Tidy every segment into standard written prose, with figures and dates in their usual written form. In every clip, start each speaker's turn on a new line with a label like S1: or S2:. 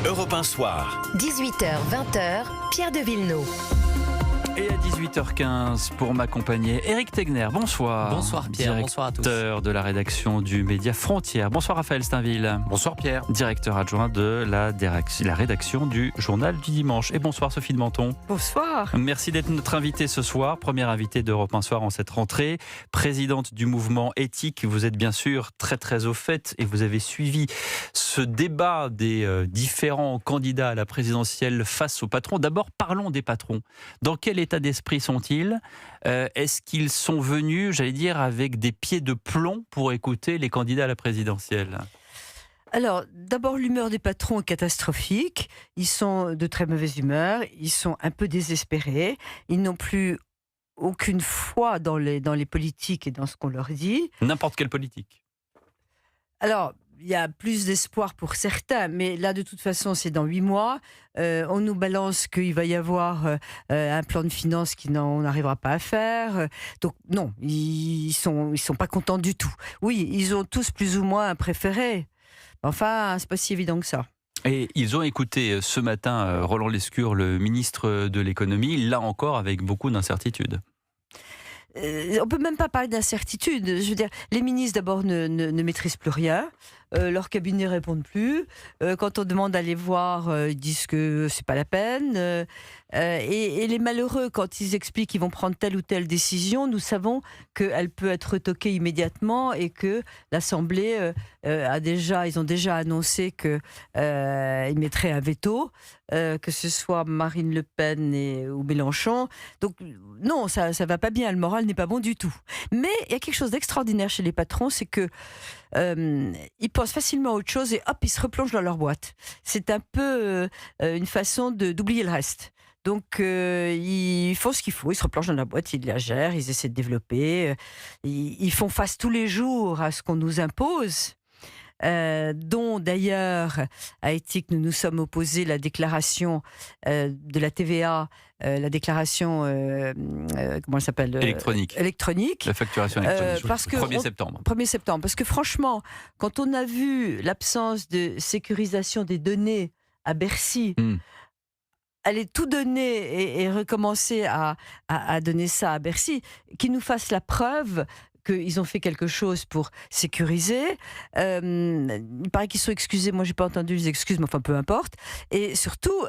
S1: Europe 1 Soir.
S2: 18h-20h, Pierre de Villeneuve.
S3: Et à 18h15, pour m'accompagner, Éric Tegner, bonsoir.
S4: Bonsoir Pierre, bonsoir à tous.
S3: Directeur de la rédaction du média Frontières. Bonsoir Raphaël Steinville.
S5: Bonsoir Pierre.
S3: Directeur adjoint de la rédaction du Journal du Dimanche. Et bonsoir Sophie de Menton.
S6: Bonsoir.
S3: Merci d'être notre invitée ce soir, première invitée d'Europe 1 Soir en cette rentrée. Présidente du mouvement éthique, vous êtes bien sûr très au fait et vous avez suivi ce débat des différents candidats à la présidentielle face aux patrons. D'abord, parlons des patrons. Dans quel état d'esprit sont-ils ? Est-ce qu'ils sont venus, j'allais dire, avec des pieds de plomb pour écouter les candidats à la présidentielle ?
S6: Alors, d'abord, l'humeur des patrons est catastrophique. Ils sont de très mauvaise humeur. Ils sont un peu désespérés. Ils n'ont plus aucune foi dans les politiques et dans ce qu'on leur dit.
S3: N'importe quelle politique.
S6: Alors, il y a plus d'espoir pour certains, mais là, de toute façon, c'est dans 8 mois. On nous balance qu'il va y avoir un plan de finances qu'on n'arrivera pas à faire. Donc, non, ils sont pas contents du tout. Oui, ils ont tous plus ou moins un préféré. Enfin, c'est pas si évident que ça.
S3: Et ils ont écouté ce matin Roland Lescure, le ministre de l'économie, là encore avec beaucoup d'incertitudes.
S6: On peut même pas parler d'incertitude. Je veux dire, les ministres d'abord ne maîtrisent plus rien. Leurs cabinets répondent plus. Quand on demande d'aller voir, ils disent que c'est pas la peine. Et les malheureux, quand ils expliquent qu'ils vont prendre telle ou telle décision, nous savons qu'elle peut être retoquée immédiatement et que l'Assemblée ils ont déjà annoncé qu'ils mettraient un veto, que ce soit Marine Le Pen ou Mélenchon. Donc non, ça va pas bien. Le moral n'est pas bon du tout. Mais il y a quelque chose d'extraordinaire chez les patrons, c'est que ils pensent facilement à autre chose et hop, ils se replongent dans leur boîte. C'est un peu une façon d'oublier le reste. Donc ils font ce qu'il faut, ils se replongent dans la boîte, ils la gèrent, ils essaient de développer, ils font face tous les jours à ce qu'on nous impose. Dont d'ailleurs à Éthique nous nous sommes opposés la déclaration de la TVA, la déclaration comment elle s'appelle, électronique,
S3: la facturation électronique,
S6: parce que
S3: 1er septembre.
S6: 1er septembre, parce que franchement, quand on a vu l'absence de sécurisation des données à Bercy, aller tout donner et recommencer à donner ça à Bercy, qu'ils nous fassent la preuve qu'ils ont fait quelque chose pour sécuriser. Il paraît qu'ils sont excusés. Moi, j'ai pas entendu les excuses, mais enfin, peu importe. Et surtout,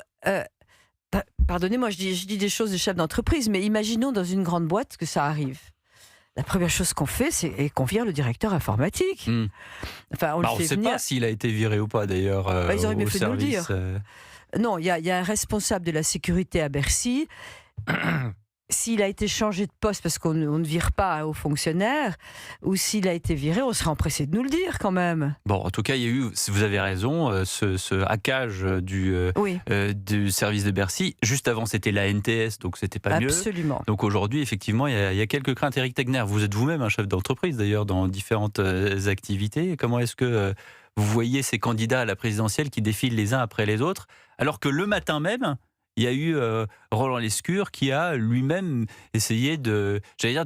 S6: pardonnez-moi, je dis des choses de chef d'entreprise, mais imaginons dans une grande boîte que ça arrive. La première chose qu'on fait, c'est qu'on vire le directeur informatique. Enfin, on ne sait
S3: pas s'il a été viré ou pas, d'ailleurs.
S6: Ils auraient bien fait de nous le
S3: service,
S6: dire. Non, il y a un responsable de la sécurité à Bercy. S'il a été changé de poste parce qu'on ne vire pas aux fonctionnaires, ou s'il a été viré, on serait empressé de nous le dire quand même.
S3: Bon, en tout cas, il y a eu, vous avez raison, ce hackage du service de Bercy. Juste avant, c'était la NTS, donc c'était pas mieux.
S6: Absolument.
S3: Donc aujourd'hui, effectivement, il y a quelques craintes. Éric Tegner, vous êtes vous-même un chef d'entreprise, d'ailleurs, dans différentes activités. Comment est-ce que vous voyez ces candidats à la présidentielle qui défilent les uns après les autres, alors que le matin même, il y a eu Roland Lescure qui a lui-même essayé de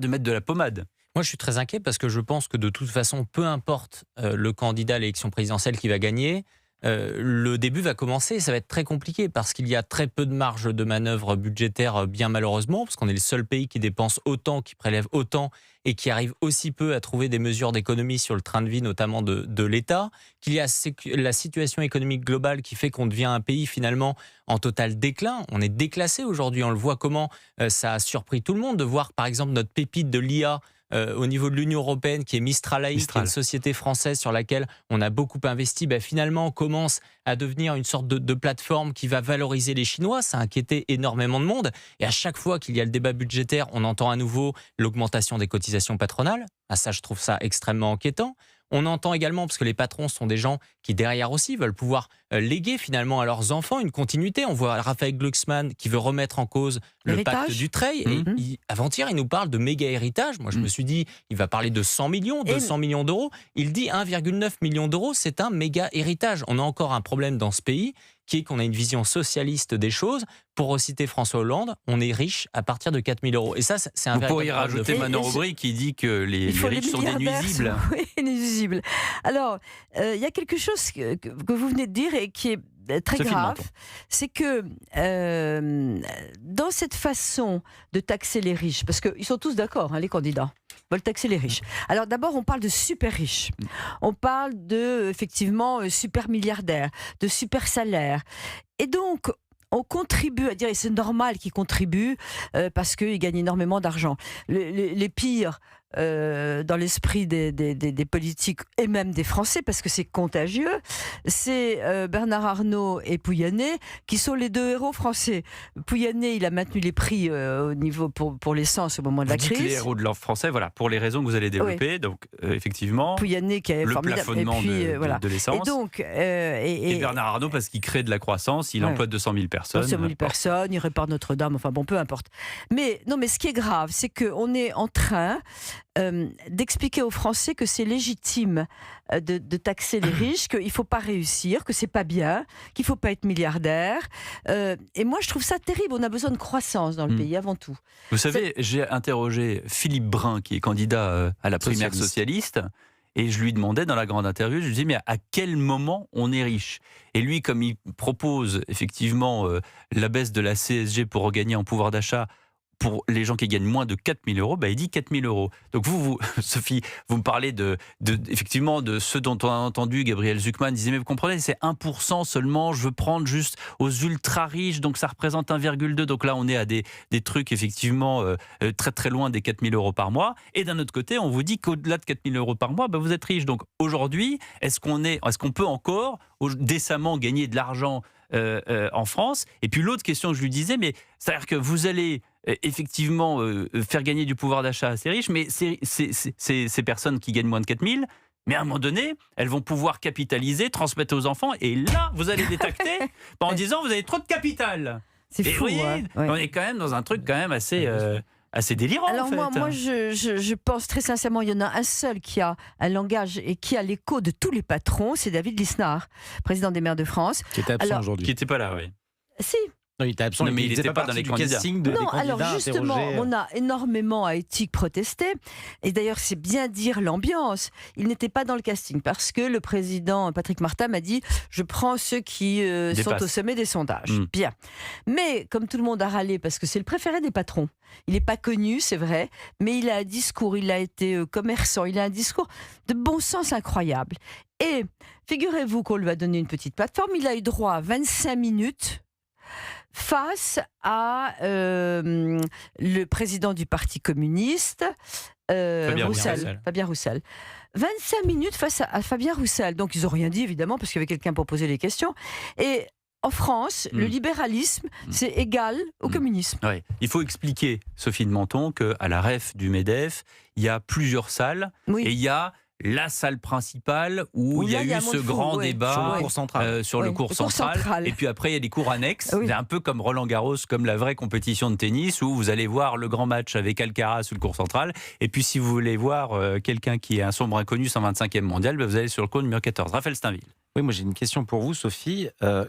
S3: mettre de la pommade.
S4: Moi, je suis très inquiet parce que je pense que de toute façon, peu importe le candidat à l'élection présidentielle qui va gagner, le début va commencer. Ça va être très compliqué parce qu'il y a très peu de marge de manœuvre budgétaire, bien malheureusement, parce qu'on est le seul pays qui dépense autant, qui prélève autant et qui arrive aussi peu à trouver des mesures d'économie sur le train de vie, notamment de l'État, qu'il y a la situation économique globale qui fait qu'on devient un pays finalement en total déclin. On est déclassé aujourd'hui, on le voit comment ça a surpris tout le monde de voir par exemple notre pépite de l'IA au niveau de l'Union européenne qui est Mistral AI, qui est une société française sur laquelle on a beaucoup investi, finalement on commence à devenir une sorte de plateforme qui va valoriser les Chinois. Ça a inquiété énormément de monde et à chaque fois qu'il y a le débat budgétaire, on entend à nouveau l'augmentation des cotisations patronales. Ça, je trouve ça extrêmement inquiétant. On entend également, parce que les patrons sont des gens qui derrière aussi veulent pouvoir léguer finalement à leurs enfants une continuité. On voit Raphaël Glucksmann qui veut remettre en cause le pacte du Treil. Et avant-hier, il nous parle de méga héritage. Moi, je me suis dit, il va parler de 100 millions, 200 millions d'euros. Il dit 1,9 million d'euros, c'est un méga héritage. On a encore un problème dans ce pays qui est qu'on a une vision socialiste des choses. Pour reciter François Hollande, on est riche à partir de 4 000 euros. Et ça, c'est un
S3: Vous pourriez rajouter Manon Aubry qui dit que les riches sont des nuisibles.
S6: Oui, nuisibles. Alors, il y a quelque chose que vous venez de dire et qui est très
S3: Sophie
S6: grave,
S3: Menton.
S6: c'est que dans cette façon de taxer les riches, parce qu'ils sont tous d'accord, les candidats veulent taxer les riches. Alors d'abord, on parle de super riches. On parle de, effectivement, super milliardaires, de super salaires. Et donc, on contribue à dire, et c'est normal qu'ils contribuent parce qu'ils gagnent énormément d'argent. Les pires dans l'esprit des politiques et même des Français, parce que c'est contagieux, c'est Bernard Arnault et Pouyanné qui sont les deux héros français. Pouyanné, il a maintenu les prix au niveau pour l'essence au moment de la
S3: Vous dites
S6: crise.
S3: les héros de l'or français, voilà, pour les raisons que vous allez développer. Donc, effectivement,
S6: Pouyanné qui est
S3: le
S6: formidable.
S3: plafonnement
S6: Et puis,
S3: de l'essence.
S6: Et donc,
S3: et Bernard Arnault, parce qu'il crée de la croissance, il emploie 200 000 personnes.
S6: 200 000 personnes, il répare Notre-Dame, enfin bon, peu importe. Mais non, mais ce qui est grave, c'est qu'on est en train d'expliquer aux Français que c'est légitime de taxer les riches, qu'il ne faut pas réussir, que c'est pas bien, qu'il ne faut pas être milliardaire. Et moi, je trouve ça terrible. On a besoin de croissance dans le pays, avant tout.
S3: Vous savez, j'ai interrogé Philippe Brun, qui est candidat à la primaire socialiste, et je lui demandais dans la grande interview, je lui disais, mais à quel moment on est riche ? Et lui, comme il propose effectivement la baisse de la CSG pour regagner en pouvoir d'achat pour les gens qui gagnent moins de 4 000 euros, il dit 4 000 euros. Donc vous, Sophie, vous me parlez effectivement de ceux dont on a entendu, Gabriel Zucman disait, mais vous comprenez, c'est 1% seulement, je veux prendre juste aux ultra riches, donc ça représente 1,2. Donc là, on est à des trucs effectivement très très loin des 4 000 euros par mois. Et d'un autre côté, on vous dit qu'au-delà de 4 000 euros par mois, vous êtes riche. Donc aujourd'hui, est-ce qu'on peut encore décemment gagner de l'argent en France? Et puis l'autre question que je lui disais, mais c'est-à-dire que vous allez effectivement faire gagner du pouvoir d'achat à ces riches, mais ces personnes qui gagnent moins de 4 000, mais à un moment donné, elles vont pouvoir capitaliser, transmettre aux enfants, et là, vous allez les tacter en disant vous avez trop de capital.
S6: C'est fou,
S3: vous voyez,
S6: ouais.
S3: on est quand même dans un truc quand même assez délirant.
S6: Alors
S3: en fait.
S6: moi je pense très sincèrement, il y en a un seul qui a un langage et qui a l'écho de tous les patrons, c'est David Lisnard, président des maires de France.
S1: Qui était absent aujourd'hui.
S3: Qui n'était pas là, oui.
S6: Si.
S1: Non, il était absent,
S3: Non, mais il
S1: faisait
S3: était pas dans les
S1: du
S3: candidats.
S1: casting des
S6: Non,
S1: candidats
S6: alors justement,
S1: interrogés.
S6: on a énormément à éthique protesté. Et d'ailleurs, c'est bien dire l'ambiance. Il n'était pas dans le casting parce que le président Patrick Martin m'a dit je prends ceux qui sont au sommet des sondages. Bien. Mais comme tout le monde a râlé parce que c'est le préféré des patrons, il n'est pas connu, c'est vrai, mais il a un discours, il a été commerçant, il a un discours de bon sens incroyable. Et figurez-vous qu'on lui a donné une petite plateforme, il a eu droit à 25 minutes face à le président du Parti communiste, Fabien Roussel. 25 minutes face à Fabien Roussel. Donc ils n'ont rien dit, évidemment, parce qu'il y avait quelqu'un pour poser les questions. Et en France, le libéralisme, c'est égal au communisme.
S3: Ouais. Il faut expliquer, Sophie de Menton, qu'à la REF du MEDEF, il y a plusieurs salles, et il y a la salle principale où il y a eu ce grand débat
S1: sur le cours central.
S3: sur le cours central. Et puis après, il y a des cours annexes. C'est un peu comme Roland-Garros, comme la vraie compétition de tennis, où vous allez voir le grand match avec Alcaraz sur le cours central. Et puis si vous voulez voir quelqu'un qui est un sombre inconnu, 125e mondial, vous allez sur le cours numéro 14. Raphaël Steinville.
S1: Oui, moi j'ai une question pour vous, Sophie.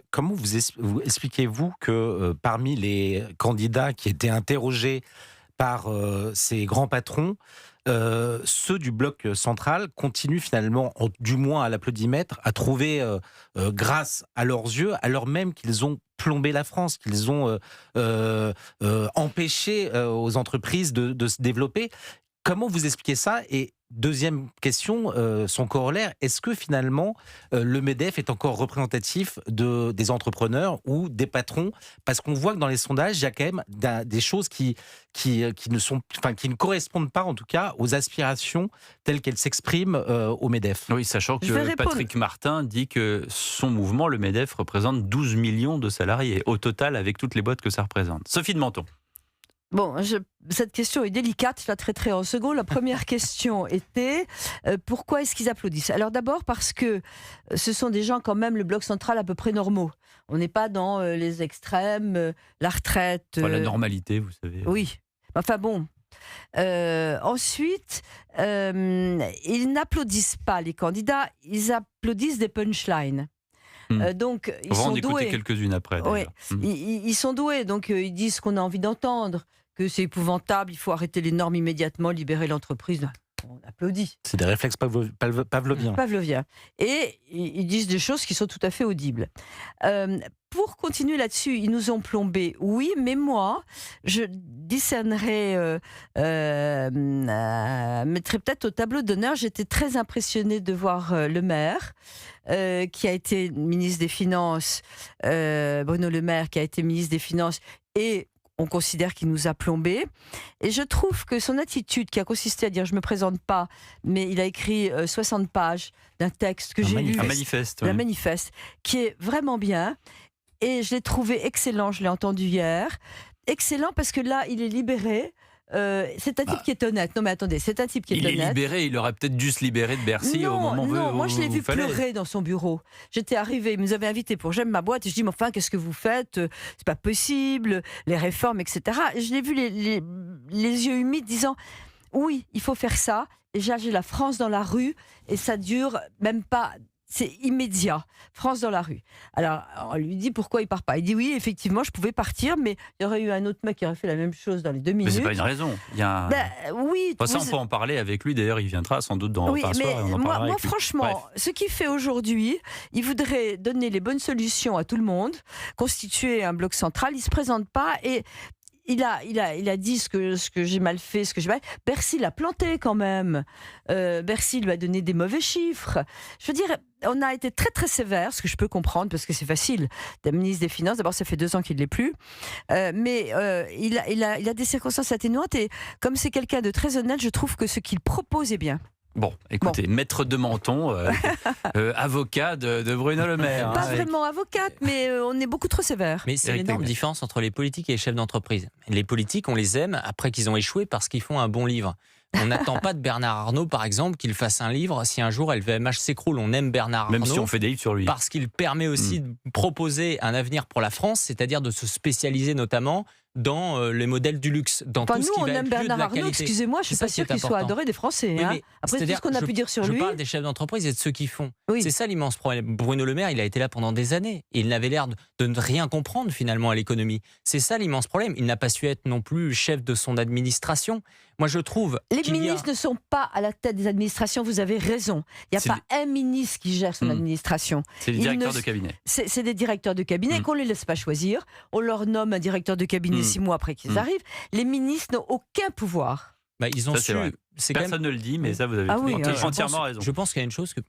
S1: Comment vous expliquez-vous que parmi les candidats qui étaient interrogés par ces grands patrons, ceux du bloc central continuent finalement, du moins à l'applaudimètre, à trouver, grâce à leurs yeux, alors même qu'ils ont plombé la France, qu'ils ont empêché aux entreprises de se développer. Comment vous expliquez ça ? Et deuxième question, son corollaire, est-ce que finalement le MEDEF est encore représentatif des entrepreneurs ou des patrons ? Parce qu'on voit que dans les sondages, il y a quand même des choses qui ne correspondent pas en tout cas aux aspirations telles qu'elles s'expriment au MEDEF.
S3: Oui, sachant que Patrick Martin dit que son mouvement, le MEDEF, représente 12 millions de salariés au total avec toutes les boîtes que ça représente. Sophie de Menton.
S6: Bon, cette question est délicate, je la traiterai en second. La première question était pourquoi est-ce qu'ils applaudissent ? Alors d'abord parce que ce sont des gens quand même, le bloc central à peu près normaux. On n'est pas dans les extrêmes, la retraite...
S3: La normalité, vous savez.
S6: Oui, enfin bon... ensuite, ils n'applaudissent pas les candidats, ils applaudissent des punchlines. Donc, ils sont doués. On va en écouter
S3: quelques-unes après.
S6: Ouais. Ils sont doués, donc ils disent ce qu'on a envie d'entendre, que c'est épouvantable, il faut arrêter les normes immédiatement, libérer l'entreprise. on applaudit.
S1: C'est des réflexes pavloviens.
S6: Pavloviens. Et ils disent des choses qui sont tout à fait audibles. Pour continuer là-dessus, ils nous ont plombés, oui, mais moi, je discernerais, mettrais peut-être au tableau d'honneur. J'étais très impressionnée de voir Le Maire, qui a été ministre des Finances, Bruno Le Maire, qui a été ministre des Finances, et on considère qu'il nous a plombés. Et je trouve que son attitude, qui a consisté à dire « je ne me présente pas », mais il a écrit 60 pages d'un texte que j'ai lu,
S3: un manifeste,
S6: un manifeste, qui est vraiment bien. Et je l'ai trouvé excellent, je l'ai entendu hier. Excellent parce que là, il est libéré. C'est un type qui est honnête. Non mais attendez, c'est un type qui est honnête.
S3: Il est libéré, il aurait peut-être dû se libérer de Bercy au moment où
S6: moi je l'ai vu
S3: fallait.
S6: pleurer dans son bureau. J'étais arrivée, il nous avait invités pour J'aime ma boîte et je dis mais enfin qu'est-ce que vous faites, c'est pas possible, les réformes, etc. Et je l'ai vu les yeux humides disant oui, il faut faire ça. Et j'ai la France dans la rue et ça dure même pas. C'est immédiat. France dans la rue. Alors, on lui dit pourquoi il part pas. Il dit oui, effectivement, je pouvais partir, mais il y aurait eu un autre mec qui aurait fait la même chose dans les 2 minutes.
S3: Mais c'est pas une raison. Il y a
S6: oui.
S3: Ça, on peut en parler avec lui. D'ailleurs, il viendra sans doute dans un soir. Et on en parlera
S6: moi
S3: avec lui.
S6: franchement,
S3: Bref.
S6: ce qu'il fait aujourd'hui, il voudrait donner les bonnes solutions à tout le monde, constituer un bloc central. Il se présente pas et il a dit ce que j'ai mal fait, ce que j'ai mal. Bercy l'a planté quand même. Bercy lui a donné des mauvais chiffres. Je veux dire, on a été très très sévère, ce que je peux comprendre parce que c'est facile. D'être ministre des Finances, d'abord ça fait 2 ans qu'il ne l'est plus, mais il a des circonstances atténuantes et comme c'est quelqu'un de très honnête, je trouve que ce qu'il propose est bien.
S3: Bon, écoutez, maître de Menton, avocat de Bruno Le Maire.
S6: Pas vraiment avocate, mais on est beaucoup trop sévère.
S4: Mais c'est
S3: Éric
S4: l'énorme
S3: Tegnet.
S4: différence entre les politiques et les chefs d'entreprise. Les politiques, on les aime après qu'ils ont échoué parce qu'ils font un bon livre. On n'attend pas de Bernard Arnault, par exemple, qu'il fasse un livre si un jour LVMH s'écroule. On aime Bernard Arnault.
S3: Même si on fait des livres sur lui.
S4: Parce qu'il permet aussi de proposer un avenir pour la France, c'est-à-dire de se spécialiser notamment dans les modèles du luxe, dans tout
S6: Nous,
S4: ce qui
S6: on
S4: va
S6: aime
S4: être lieu de
S6: Bernard
S4: la
S6: Arnault,
S4: qualité.
S6: excusez-moi, je suis
S4: C'est ça
S6: pas sûre
S4: qui est
S6: qu'il soit
S4: important.
S6: adoré des Français.
S4: Oui,
S6: hein.
S4: mais
S6: Après tout
S4: c'est-à-dire
S6: ce qu'on a pu dire sur
S4: je
S6: lui.
S4: parle des chefs d'entreprise et de ceux qui font.
S6: Oui.
S4: C'est ça l'immense problème. Bruno Le Maire, il a été là pendant des années. Et il n'avait l'air de ne rien comprendre finalement à l'économie. C'est ça l'immense problème. Il n'a pas su être non plus chef de son administration. Moi, je trouve
S6: Les
S4: qu'il y a-
S6: ministres ne sont pas à la tête des administrations, vous avez raison. Il n'y a
S3: C'est
S6: pas un ministre qui gère son administration.
S3: C'est le
S6: il
S3: directeur
S6: ne-
S3: de cabinet.
S6: C'est des directeurs de cabinet qu'on ne les laisse pas choisir. On leur nomme un directeur de cabinet 6 mois après qu'ils arrivent. Les ministres n'ont aucun pouvoir.
S4: Ils ont
S3: Ça, c'est
S4: su.
S3: vrai.
S4: C'est quand même-
S3: Personne ne le dit, mais ça, vous avez
S6: Ah oui,
S3: entièrement raison.
S4: Je pense qu'il y a une chose que,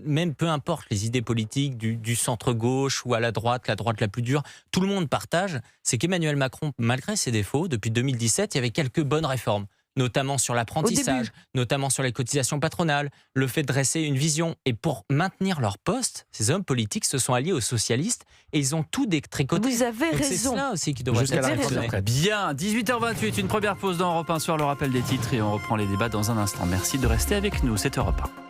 S4: même peu importe les idées politiques du centre-gauche ou à la droite la plus dure, tout le monde partage, c'est qu'Emmanuel Macron, malgré ses défauts, depuis 2017, il y avait quelques bonnes réformes, notamment sur l'apprentissage, notamment sur les cotisations patronales, le fait de dresser une vision. Et pour maintenir leur poste, ces hommes politiques se sont alliés aux socialistes et ils ont tout détricoté.
S6: Vous avez
S4: Donc c'est
S6: raison.
S4: cela aussi qui devrait
S1: Jusqu'à
S4: être
S1: la
S6: raison.
S1: réponse
S4: sanctionné.
S1: après.
S3: Bien, 18h28, une première pause dans Europe 1 Soir, le rappel des titres et on reprend les débats dans un instant. Merci de rester avec nous, c'est Europe 1.